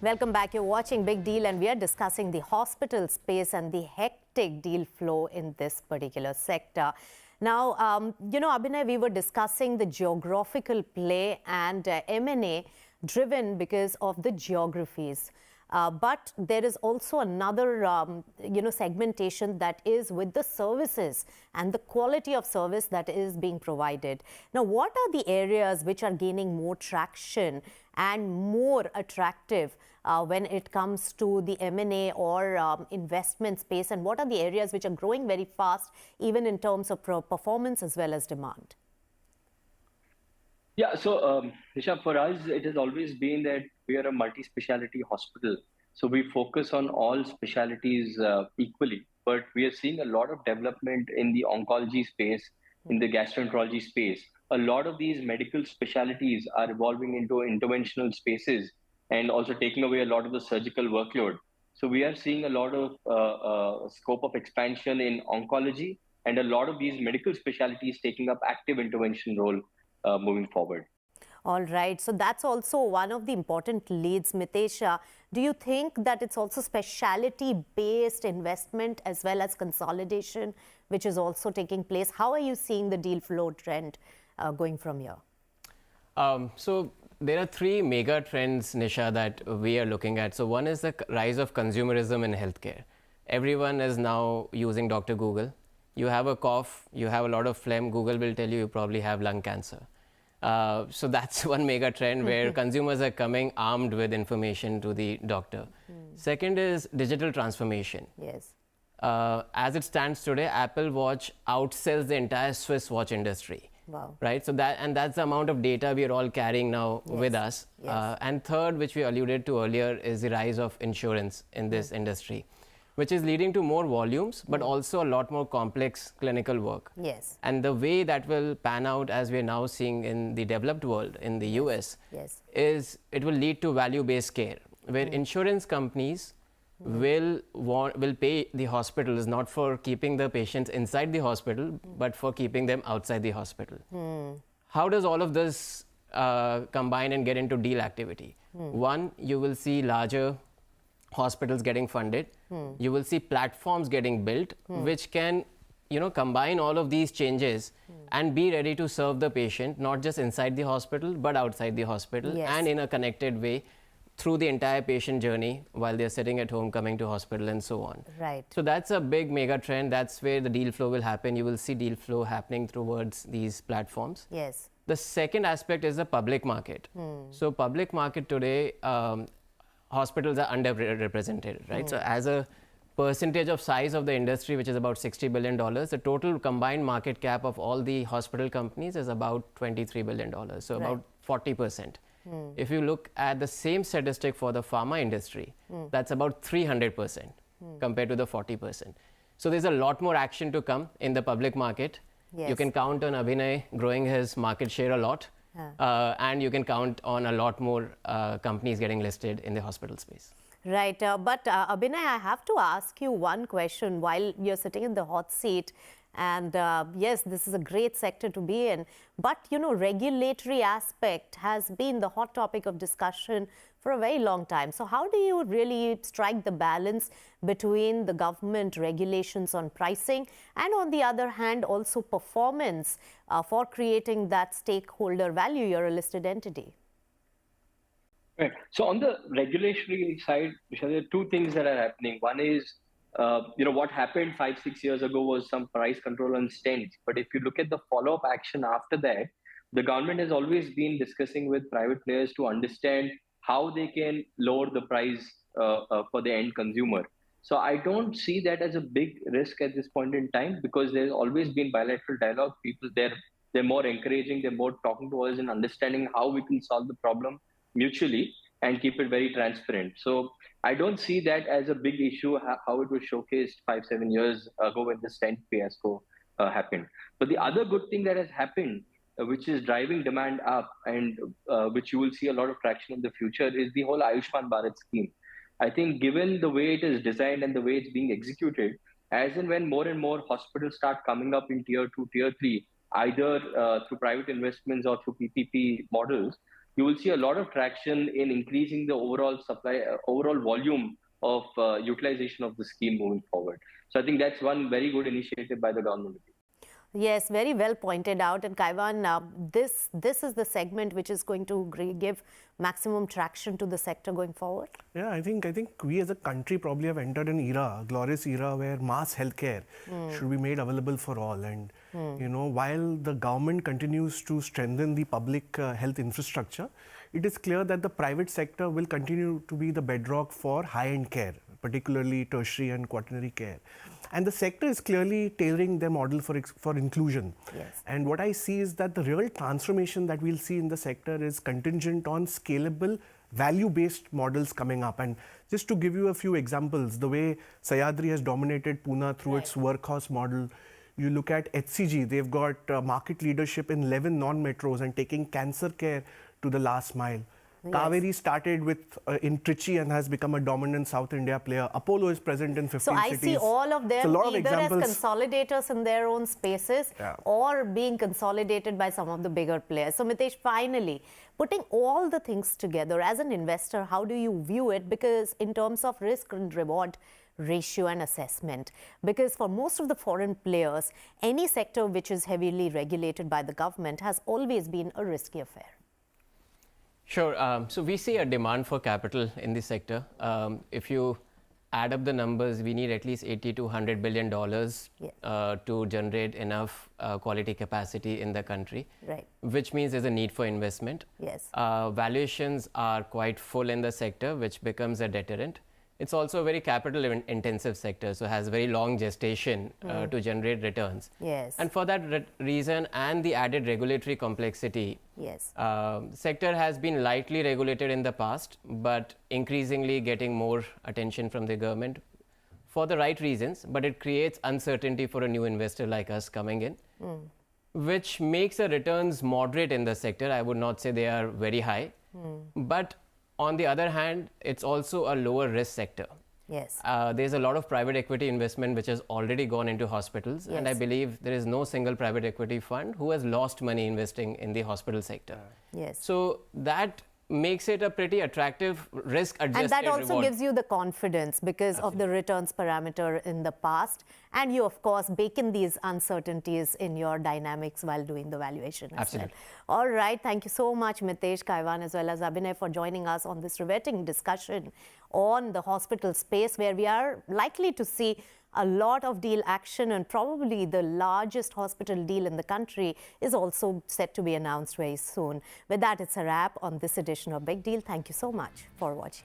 Welcome back. You're watching Big Deal, and we are discussing the hospital space and the hectic deal flow in this particular sector. Now, Abhinay, we were discussing the geographical play and M&A driven because of the geographies. But there is also another, segmentation that is with the services and the quality of service that is being provided. Now, what are the areas which are gaining more traction and more attractive when it comes to the M&A or investment space? And what are the areas which are growing very fast, even in terms of performance as well as demand? Yeah, so Nisha, for us, it has always been that we are a multi-speciality hospital. So we focus on all specialties equally. But we are seeing a lot of development in the oncology space, in the gastroenterology space. A lot of these medical specialties are evolving into interventional spaces and also taking away a lot of the surgical workload. So we are seeing a lot of scope of expansion in oncology, and a lot of these medical specialties taking up active intervention role moving forward. All right. So that's also one of the important leads, Mitesh. Do you think that it's also specialty-based investment as well as consolidation, which is also taking place? How are you seeing the deal flow trend going from here? So there are three mega trends, Nisha, that we are looking at. So one is the rise of consumerism in healthcare. Everyone is now using Dr. Google. You have a cough, you have a lot of phlegm, Google will tell you you probably have lung cancer. So that's one mega trend where consumers are coming armed with information to the doctor. Second is digital transformation. Yes. As it stands today, Apple Watch outsells the entire Swiss watch industry. Wow. Right. So that's the amount of data we are all carrying now with us. Yes. And third, which we alluded to earlier, is the rise of insurance in this industry, which is leading to more volumes, but also a lot more complex clinical work. Yes. And the way that will pan out, as we're now seeing in the developed world, in the US, is it will lead to value-based care, where insurance companies will pay the hospitals not for keeping the patients inside the hospital, but for keeping them outside the hospital. How does all of this combine and get into deal activity? One, you will see larger hospitals getting funded. You will see platforms getting built, which can, combine all of these changes and be ready to serve the patient, not just inside the hospital, but outside the hospital, and in a connected way through the entire patient journey while they're sitting at home, coming to hospital, and so on. Right. So that's a big mega trend. That's where the deal flow will happen. You will see deal flow happening towards these platforms. Yes. The second aspect is the public market. So public market today, hospitals are underrepresented, right? So as a percentage of size of the industry, which is about $60 billion, the total combined market cap of all the hospital companies is about $23 billion, so about 40%. If you look at the same statistic for the pharma industry, that's about 300% compared to the 40%. So there's a lot more action to come in the public market. Yes. You can count on Abhinay growing his market share a lot. And you can count on a lot more companies getting listed in the hospital space. Right. But Abhinay, I have to ask you one question while you're sitting in the hot seat. And yes, this is a great sector to be in. But, regulatory aspect has been the hot topic of discussion for a very long time. So how do you really strike the balance between the government regulations on pricing and, on the other hand, also performance for creating that stakeholder value? You're a listed entity. Right. So on the regulatory side, there are two things that are happening. One is, what happened 5-6 years ago was some price control on stents. But if you look at the follow-up action after that, the government has always been discussing with private players to understand how they can lower the price for the end consumer. So I don't see that as a big risk at this point in time, because there's always been bilateral dialogue. People they're more encouraging, they're more talking to us and understanding how we can solve the problem mutually and keep it very transparent. So I don't see that as a big issue, how it was showcased 5-7 years ago when the stent fiasco happened. But the other good thing that has happened, which is driving demand up and which you will see a lot of traction in the future, is the whole Ayushman Bharat scheme. I think given the way it is designed and the way it's being executed, as and when more and more hospitals start coming up in tier 2, tier 3, either through private investments or through PPP models, you will see a lot of traction in increasing the overall supply, overall volume of utilization of the scheme moving forward. So I think that's one very good initiative by the government. Yes, very well pointed out. And Kaivaan, this is the segment which is going to give maximum traction to the sector going forward. Yeah, I think we as a country probably have entered an era, a glorious era, where mass healthcare should be made available for all. And you know, while the government continues to strengthen the public health infrastructure, it is clear that the private sector will continue to be the bedrock for high-end care, particularly tertiary and quaternary care. And the sector is clearly tailoring their model for inclusion. Yes. And what I see is that the real transformation that we'll see in the sector is contingent on scalable, value-based models coming up. And just to give you a few examples, the way Sahyadri has dominated Pune through its workhorse model. You look at HCG, they've got market leadership in 11 non-metros and taking cancer care to the last mile. Yes. Kaveri started with in Trichy and has become a dominant South India player. Apollo is present in 15 cities. So I see all of them either as consolidators in their own spaces or being consolidated by some of the bigger players. So Mitesh, finally, putting all the things together as an investor, how do you view it? Because in terms of risk and reward ratio and assessment, because for most of the foreign players, any sector which is heavily regulated by the government has always been a risky affair. Sure. So we see a demand for capital in this sector. If you add up the numbers, we need at least $80 to $100 billion to generate enough quality capacity in the country, which means there's a need for investment. Yes. Valuations are quite full in the sector, which becomes a deterrent. It's also a very capital intensive sector, so has very long gestation to generate returns. Yes. And for that reason and the added regulatory complexity, sector has been lightly regulated in the past, but increasingly getting more attention from the government for the right reasons, but it creates uncertainty for a new investor like us coming in, which makes the returns moderate in the sector. I would not say they are very high, but on the other hand, it's also a lower risk sector. Yes. There's a lot of private equity investment which has already gone into hospitals, and I believe there is no single private equity fund who has lost money investing in the hospital sector. Yes. So that makes it a pretty attractive risk-adjusted And that also reward. gives you the confidence because of the returns parameter in the past. And you, of course, bake in these uncertainties in your dynamics while doing the valuation as well. All right. Thank you so much, Mitesh, Kaivaan, as well as Abhinay, for joining us on this riveting discussion on the hospital space, where we are likely to see a lot of deal action, and probably the largest hospital deal in the country is also set to be announced very soon. With that, it's a wrap on this edition of Big Deal. Thank you so much for watching.